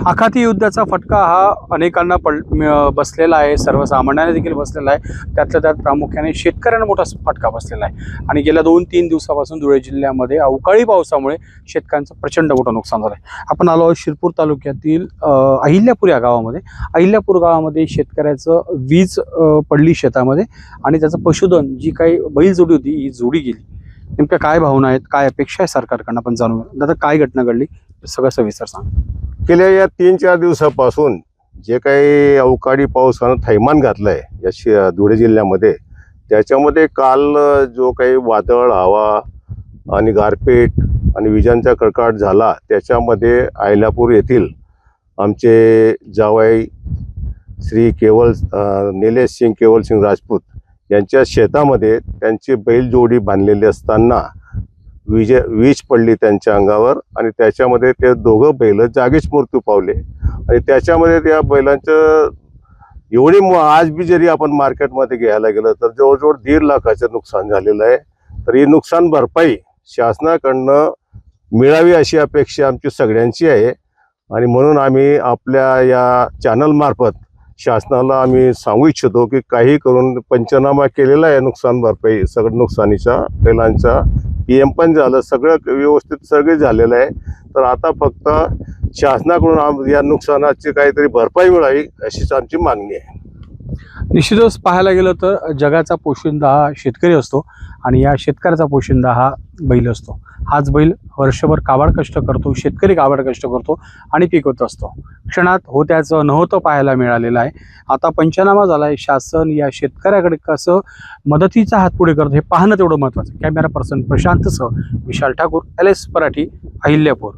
आखाती युद्धाचा फटका हा अनेकांना बसलेला आहे, सर्वसामान्यांना देखील बसलेला आहे। त्यातल्या त्यात प्रामुख्याने शेतकऱ्यांना मोठा फटका बसलेला आहे आणि गेल्या 2-3 दिवसापासून धुळे जिल्ह्यामध्ये अवकाळी पावसामुळे शेतकऱ्यांचं प्रचंड मोठं नुकसान झालं आहे। आपण आलो शिरपूर तालुक्यातील अहिल्यापूर या गावामध्ये। अहिल्यापूर गावामध्ये शेतकऱ्याचं वीज पडली शेतामध्ये आणि त्याचं पशुधन जी काही बैलजोडी होती ही जोडी गेली। नेमक्या काय भावना आहेत, काय अपेक्षा आहे सरकारकडनं आपण जाणून घेऊ। दादा काय घटना घडली सगळं सविस्तर सांग। गेल्या या 3-4 दिवसापासून जे काही अवकाळी पावसानं थैमान घातलंय या धुळे जिल्ह्यामध्ये, त्याच्यामध्ये काल जो काही वादळ हवा आणि गारपीट आणि विजांचा कडकडाट झाला, त्याच्यामध्ये अहिल्यापूर येथील आमचे जावई श्री निलेश सिंग केवल सिंग राजपूत यांच्या शेतामध्ये त्यांची बैलजोडी बांधलेली असताना वीज पडली त्यांच्या अंगावर आणि त्याच्यामध्ये ते दोघं बैल जागीच मृत्यू पावले। आणि त्याच्यामध्ये त्या बैलांचं एवढी आज बी जरी आपण मार्केटमध्ये घ्यायला गेलं तर जवळजवळ 1.5 लाखाचं नुकसान झालेलं आहे। तर ही नुकसान भरपाई शासनाकडनं मिळावी अशी अपेक्षा आमची सगळ्यांची आहे आणि म्हणून आम्ही आपल्या या चॅनलमार्फत शासनाला आम्ही सांगू इच्छितो की काही करून पंचनामा केलेला आहे नुकसान भरपाई सगळं नुकसानीचा। बैलांचा PM पण झालं, सगळं व्यवस्थित सगळे झालेलं आहे। तर आता फक्त शासनाकडून या नुकसानाची काहीतरी भरपाई मिळावी अशीच आमची मागणी आहे। निश्चितच पाहायला गेलं तर जगाचा पोशिंदा हा शेतकरी असतो आणि या शेतकऱ्याचा पोशिंदा हा बैल असतो। हाच बैल वर्षभर काबाड कष्ट करतो, शेतकरी काबाड कष्ट करतो आणि पिकवत असतो। क्षणात होत्याचं नव्हतं पाहायला मिळालेलं आहे। आता पंचनामा झाला आहे, शासन या शेतकऱ्याकडे कसं मदतीचा हात पुढे करतो हे पाहणं तेवढं महत्त्वाचं। कॅमेरा पर्सन प्रशांतसह विशाल ठाकूर, LS मराठी, अहिल्यापूर।